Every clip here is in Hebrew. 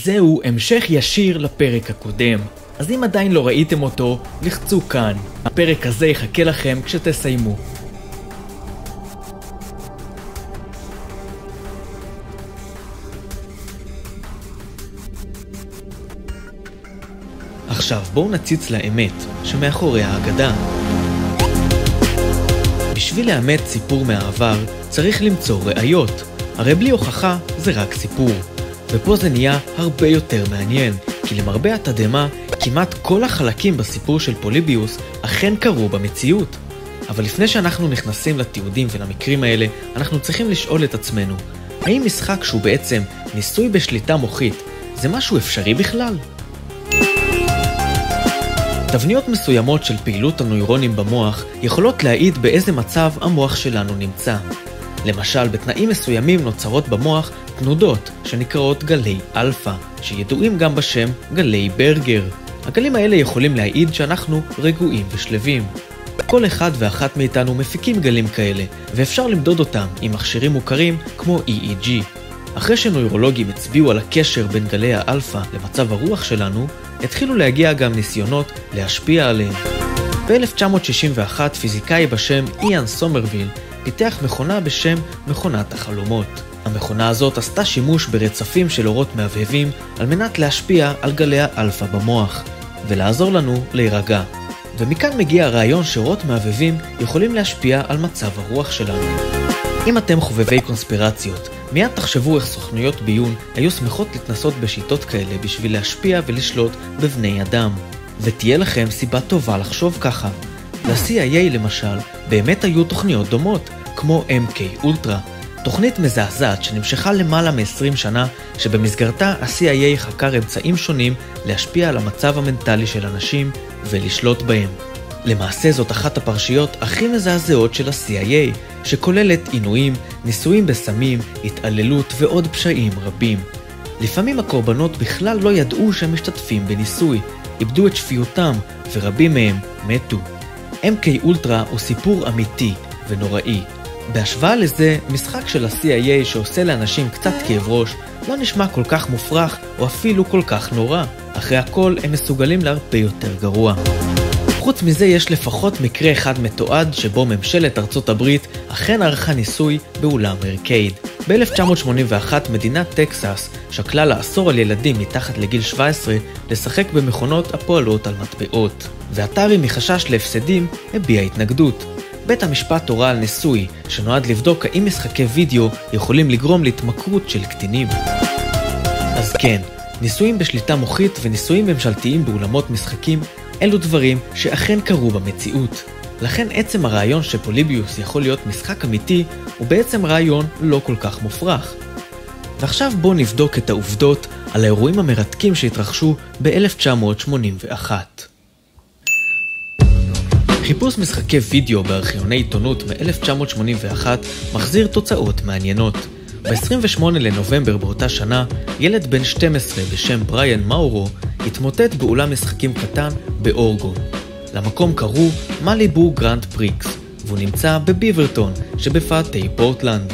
וזהו המשך ישיר לפרק הקודם. אז אם עדיין לא ראיתם אותו, לחצו כאן. הפרק הזה יחכה לכם כשתסיימו. עכשיו בואו נציץ לאמת שמאחורי האגדה. בשביל לאמת סיפור מהעבר צריך למצוא ראיות. הרי בלי הוכחה זה רק סיפור. ופה זה נהיה הרבה יותר מעניין, כי למרבה התדהמה, כמעט כל החלקים בסיפור של פוליביוס אכן קרו במציאות. אבל לפני שאנחנו נכנסים לתיעודים ולמקרים האלה, אנחנו צריכים לשאול את עצמנו, האם משחק שהוא בעצם ניסוי בשליטה מוחית, זה משהו אפשרי בכלל? תבניות מסוימות של פעילות הנוירונים במוח יכולות להעיד באיזה מצב המוח שלנו נמצא. למשל, בתנאים מסוימים נוצרות במוח תנודות שנקראות גלי אלפא, שידועים גם בשם גלי ברגר. הגלים האלה יכולים להעיד שאנחנו רגועים ושלווים. כל אחד ואחת מאיתנו מפיקים גלים כאלה, ואפשר למדוד אותם עם מכשירים מוכרים כמו EEG. אחרי שנוירולוגים הצביעו על הקשר בין גלי האלפא למצב הרוח שלנו, התחילו להגיע גם ניסיונות להשפיע עליהם. ב-1961 פיזיקאי בשם איאן סומרוויל פיתח מכונה בשם מכונת החלומות. המכונה הזאת עשתה שימוש ברצפים של אורות מהבהבים על מנת להשפיע על גלי האלפא במוח ולעזור לנו להירגע. ומכאן מגיע הרעיון שאורות מהבהבים יכולים להשפיע על מצב הרוח שלנו. אם אתם חובבי קונספירציות, מיד תחשבו איך סוכנויות ביון היו שמחות להתנסות בשיטות כאלה בשביל להשפיע ולשלוט בבני אדם. ותהיה לכם סיבה טובה לחשוב ככה. ל-CIA למשל באמת היו תוכניות דומות, כמו MK אולטרה, תוכנית מזעזעת שנמשכה למעלה מ-20 שנה, שבמסגרתה ה-CIA חקר אמצעים שונים להשפיע על המצב המנטלי של אנשים ולשלוט בהם. למעשה זאת אחת הפרשיות הכי מזעזעות של ה-CIA, שכוללת עינויים, ניסויים בסמים, התעללות ועוד פשעים רבים. לפעמים הקורבנות בכלל לא ידעו שהם משתתפים בניסוי, איבדו את שפיותם ורבים מהם מתו. MK אולטרה הוא סיפור אמיתי ונוראי. בהשוואה לזה, משחק של ה-CIA שעושה לאנשים קצת כאב ראש לא נשמע כל כך מופרך או אפילו כל כך נורא. אחרי הכל הם מסוגלים להרבה יותר גרוע. חוץ מזה יש לפחות מקרה אחד מתועד שבו ממשלת ארצות הברית אכן ערכה ניסוי באולם ארקייד. ב-1981 מדינת טקסס שקלה לאסור על ילדים מתחת לגיל 17 לשחק במכונות הפועלות על מטבעות, ואתרי מחשש להפסדים הביע התנגדות. בית המשפט הורה על ניסוי שנועד לבדוק האם משחקי וידאו יכולים לגרום להתמכרות של קטינים. אז כן, ניסויים בשליטה מוחית וניסויים ממשלתיים באולמות משחקים אלו דברים שאכן קרו במציאות. לכן עצם הרעיון שפוליביוס יכול להיות משחק אמיתי הוא בעצם רעיון לא כל כך מופרך. ועכשיו בואו נבדוק את העובדות על האירועים המרתקים שהתרחשו ב-1981. חיפוש משחקי וידאו בארכיוני עיתונות מ-1981 מחזיר תוצאות מעניינות. ב-28 לנובמבר באותה שנה, ילד בן 12 בשם בריאן מאורו התמוטט באולם משחקים קטן באורגון. למקום קראו מליבו גרנד פריקס, והוא נמצא בביברטון שבפאתי פורטלנד.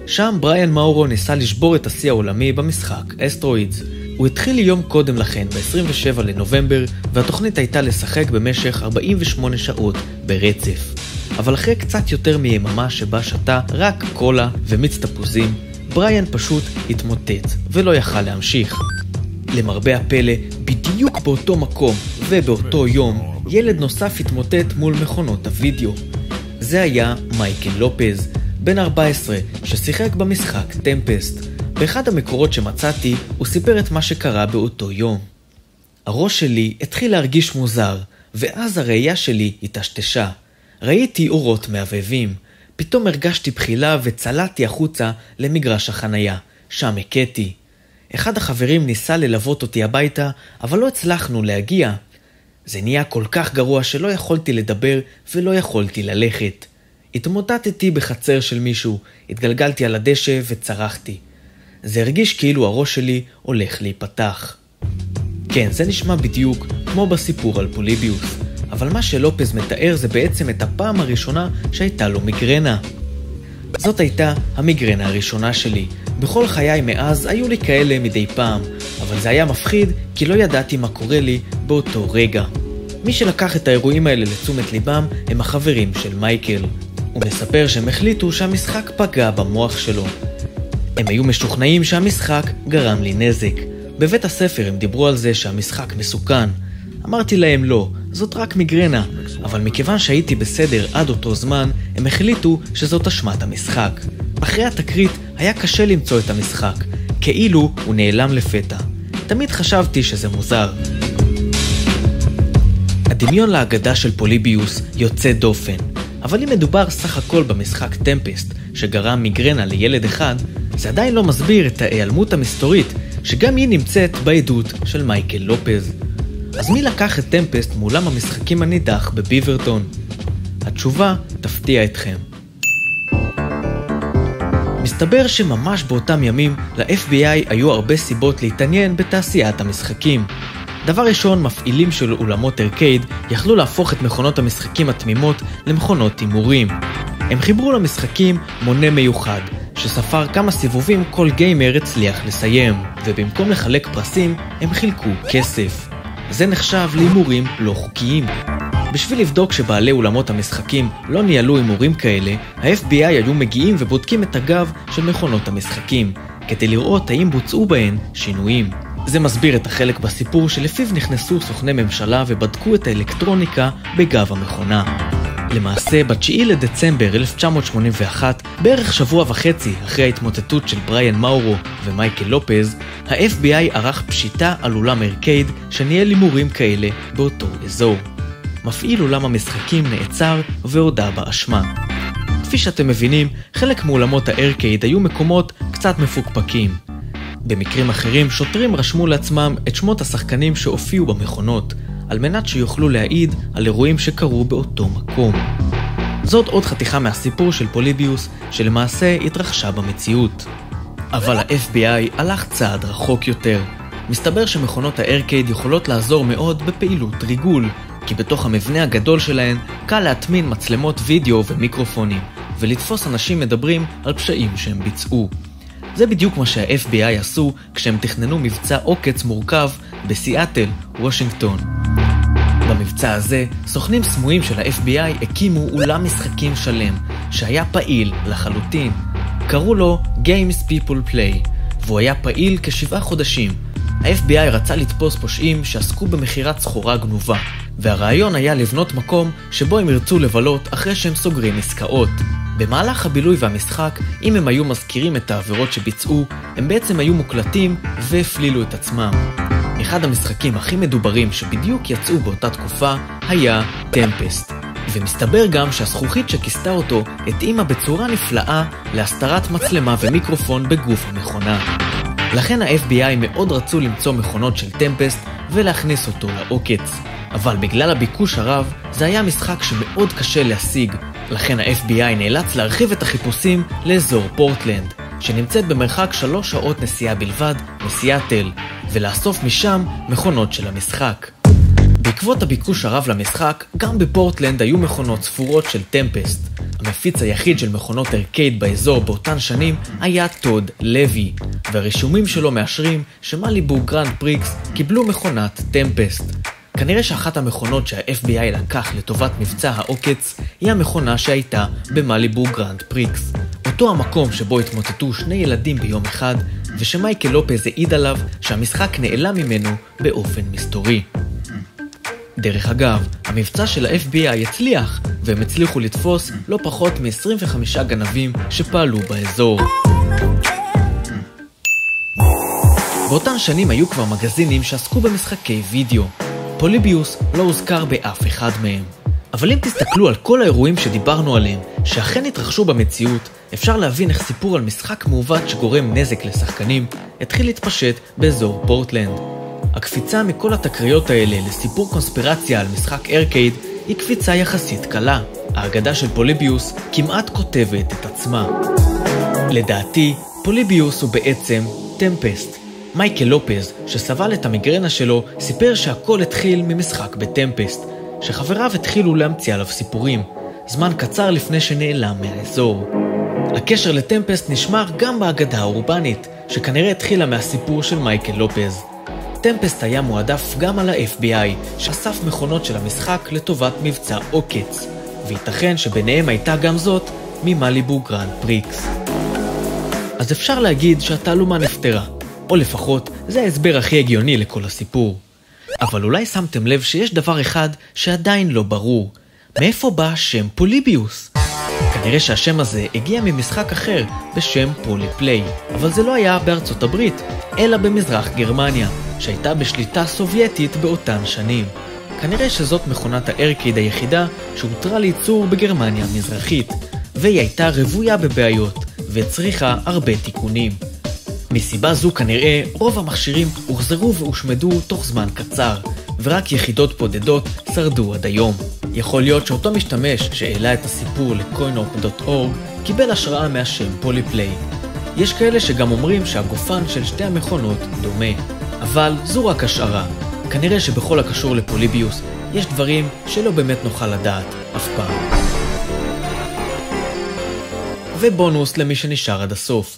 שם בריאן מאורו ניסה לשבור את השיא העולמי במשחק אסטרואידס. הוא התחיל יום קודם לכן ב-27 לנובמבר, והתוכנית הייתה לשחק במשך 48 שעות ברצף. אבל אחרי קצת יותר מיממה שבה שתה רק קולה ומיץ תפוזים, בריאן פשוט התמוטט ולא יכל להמשיך. למרבה הפלא, בדיוק באותו מקום ובאותו יום, ילד נוסף התמוטט מול מכונות הוידאו. זה היה מייקל לופז, בן 14, ששיחק במשחק טמפסט. באחד המקורות שמצאתי, הוא סיפר את מה שקרה באותו יום. הראש שלי התחיל להרגיש מוזר, ואז הראייה שלי התשתשה. ראיתי אורות מהבהבים. פתאום הרגשתי בחילה וצלעתי החוצה למגרש החנייה. שם הכיתי. אחד החברים ניסה ללוות אותי הביתה, אבל לא הצלחנו להגיע. זה נהיה כל כך גרוע שלא יכולתי לדבר ולא יכולתי ללכת. התמוטטתי בחצר של מישהו, התגלגלתי על הדשא וצרחתי. זה הרגיש כאילו הראש שלי הולך להיפתח. כן, זה נשמע בדיוק כמו בסיפור על פוליביוס, אבל מה שלופז מתאר זה בעצם את הפעם הראשונה שהייתה לו מיגרנה. זאת הייתה המיגרנה הראשונה שלי, בכל חיי מאז היו לי כאלה מדי פעם, אבל זה היה מפחיד כי לא ידעתי מה קורה לי באותו רגע. מי שלקח את האירועים האלה לתשומת ליבם הם החברים של מייקל. הוא מספר שהם החליטו שהמשחק פגע במוח שלו. הם היו משוכנעים שהמשחק גרם לי נזק. בבית הספר הם דיברו על זה שהמשחק מסוכן. אמרתי להם לא, זאת רק מיגרנה, אבל מכיוון שהייתי בסדר עד אותו זמן, הם החליטו שזאת אשמת המשחק. אחרי התקרית היה קשה למצוא את המשחק, כאילו הוא נעלם לפתע. תמיד חשבתי שזה מוזר. הדמיון להגדה של פוליביוס יוצא דופן, אבל אם מדובר סך הכל במשחק טמפסט שגרם מיגרנה לילד אחד, זה עדיין לא מסביר את ההיעלמות המסתורית שגם היא נמצאת בעדות של מייקל לופז. אז מי לקח את טמפסט מעולם המשחקים הנידח בביברטון? התשובה תפתיע אתכם. מסתבר שממש באותם ימים ל-FBI היו הרבה סיבות להתעניין בתעשיית המשחקים. דבר ראשון, מפעילים של אולמות ארקייד יכלו להפוך את מכונות המשחקים התמימות למכונות הימורים. הם חיברו למשחקים מונה מיוחד, שספר כמה סיבובים כל גיימר הצליח לסיים, ובמקום לחלק פרסים, הם חילקו כסף. זה נחשב להימורים לא חוקיים. בשביל לבדוק שבעלי אולמות המשחקים לא ניהלו הימורים כאלה, ה-FBI היו מגיעים ובודקים את הגב של מכונות המשחקים, כדי לראות האם בוצעו בהן שינויים. זה מסביר את החלק בסיפור שלפיו נכנסו סוכני ממשלה ובדקו את האלקטרוניקה בגב המכונה. למעשה, ב9 לדצמבר 1981, בערך שבוע וחצי אחרי ההתמוטטות של בריאן מאורו ומייקל לופז, ה-FBI ערך פשיטה על אולם ארקייד שניהל הימורים כאלה באותו אזור. מפעיל אולם המשחקים נעצר והודע באשמה. כפי שאתם מבינים, חלק מאולמות הארקייד היו מקומות קצת מפוקפקים. במקרים אחרים, שוטרים רשמו לעצמם את שמות השחקנים שהופיעו במכונות, על מנת שיוכלו להעיד על אירועים שקרו באותו מקום. זאת עוד חתיכה מהסיפור של פוליביוס שלמעשה התרחשה במציאות. אבל ה-FBI הלך צעד רחוק יותר. מסתבר שמכונות הארקייד יכולות לעזור מאוד בפעילות ריגול, כי בתוך המבנה הגדול שלהן קל להטמין מצלמות וידאו ומיקרופונים, ולתפוס אנשים מדברים על פשעים שהם ביצעו. זה בדיוק מה שה-FBI עשו כשהם תכננו מבצע עוקץ מורכב בסיאטל, וושינגטון. במבצע הזה, סוכנים סמויים של ה-FBI הקימו אולם משחקים שלם, שהיה פעיל לחלוטין. קראו לו Games People Play, והוא היה פעיל כ7 חודשים. ה-FBI רצה לתפוס פושעים שעסקו במכירת סחורה גנובה, והרעיון היה לבנות מקום שבו הם ירצו לבלות אחרי שהם סוגרים עסקאות. במהלך הבילוי והמשחק, אם הם היו מזכירים את העבירות שביצעו, הם בעצם היו מוקלטים והפלילו את עצמם. אחד המשחקים הכי מדוברים שבדיוק יצאו באותה תקופה היה טמפסט. ומסתבר גם שהזכוכית שכיסתה אותו התאימה בצורה נפלאה להסתרת מצלמה ומיקרופון בגוף המכונה. לכן ה-FBI מאוד רצו למצוא מכונות של טמפסט ולהכניס אותו לעוקץ. אבל בגלל הביקוש הרב, זה היה משחק שמאוד קשה להשיג. לכן ה-FBI נאלץ להרחיב את החיפושים לאזור פורטלנד, שנמצאת במרחק 3 שעות נסיעה בלבד מסיאטל, ולאסוף משם מכונות של המשחק. בעקבות הביקוש הרב למשחק, גם בפורטלנד היו מכונות ספורות של טמפסט. המפיץ היחיד של מכונות ארקייד באזור באותן שנים היה טוד לוי, והרישומים שלו מאשרים שמליבו גרנד פריקס קיבלו מכונת טמפסט. כנראה שאחת המכונות שה-FBI לקח לטובת מבצע העוקץ היא המכונה שהייתה במליבו גרנד פריקס. אותו המקום שבו התמוטטו 2 ילדים ביום אחד, ושמייקל לופז העיד עליו שהמשחק נעלם ממנו באופן מסתורי. דרך אגב, המבצע של ה-FBI הצליח, והם הצליחו לתפוס לא פחות מ-25 גנבים שפעלו באזור. באותן שנים היו כבר מגזינים שעסקו במשחקי וידאו. פוליביוס לא הוזכר באף אחד מהם. אבל אם תסתכלו על כל האירועים שדיברנו עליהם, שאכן התרחשו במציאות, אפשר להבין איך סיפור על משחק מעוות שגורם נזק לשחקנים התחיל להתפשט באזור פורטלנד. הקפיצה מכל התקריות האלה לסיפור קונספירציה על משחק ארקייד היא קפיצה יחסית קלה. האגדה של פוליביוס כמעט כותבת את עצמה. לדעתי, פוליביוס הוא בעצם טמפסט. מייקל לופז, שסבל את המיגרנה שלו, סיפר שהכל התחיל ממשחק בטמפסט, שחבריו התחילו להמציא עליו סיפורים, זמן קצר לפני שנעלם מהאזור. הקשר לטמפסט נשמר גם באגדה האורבנית, שכנראה התחילה מהסיפור של מייקל לופז. טמפסט היה מועדף גם על ה-FBI, שאסף מכונות של המשחק לטובת מבצע עוקץ, וייתכן שביניהם הייתה גם זאת ממליבו גרנד פריקס. אז אפשר להגיד שהתעלומה נפטרה, או לפחות זה ההסבר הכי הגיוני לכל הסיפור. אבל אולי שמתם לב שיש דבר אחד שעדיין לא ברור. מאיפה בא השם פוליביוס? כנראה שהשם הזה הגיע ממשחק אחר בשם פוליפליי, אבל זה לא היה בארצות הברית, אלא במזרח גרמניה, שהייתה בשליטה סובייטית באותן שנים. כנראה שזאת מכונת הארקייד היחידה שהותרה לייצור בגרמניה המזרחית, והיא הייתה רבויה בבעיות, והצריכה הרבה תיקונים. מסיבה זו כנראה רוב המכשירים הוחזרו והושמדו תוך זמן קצר, ורק יחידות בודדות שרדו עד היום. יכול להיות שאותו משתמש שהעלה את הסיפור ל-coinop.org קיבל השראה מהשם פוליפליי. יש כאלה שגם אומרים שהגופן של שתי המכונות דומה, אבל זו רק השערה. כנראה שבכל הקשור לפוליביוס יש דברים שלא באמת נוכל לדעת אף פעם. ובונוס למי שנשאר עד הסוף.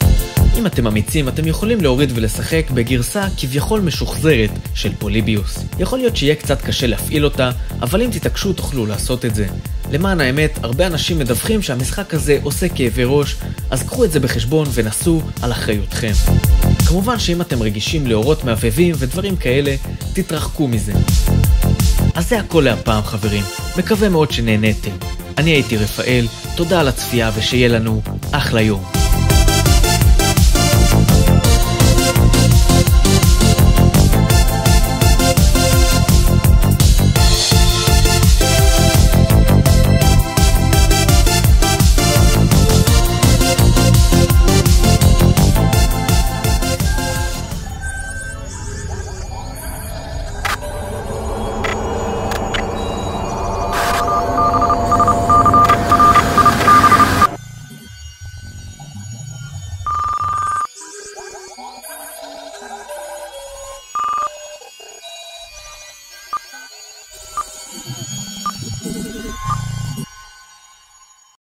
אם אתם אמיצים, אתם יכולים להוריד ולשחק בגרסה כביכול משוחזרת של פוליביוס. יכול להיות שיהיה קצת קשה להפעיל אותה, אבל אם תתעקשו תוכלו לעשות את זה. למען האמת, הרבה אנשים מדווחים שהמשחק הזה עושה כאבי ראש, אז קחו את זה בחשבון ונסו על אחריותכם. כמובן שאם אתם רגישים לאורות מעבבים ודברים כאלה, תתרחקו מזה. אז זה הכל להפעם חברים, מקווה מאוד שנהניתם. אני הייתי רפאל, תודה על הצפייה ושיהיה לנו אחלה יום.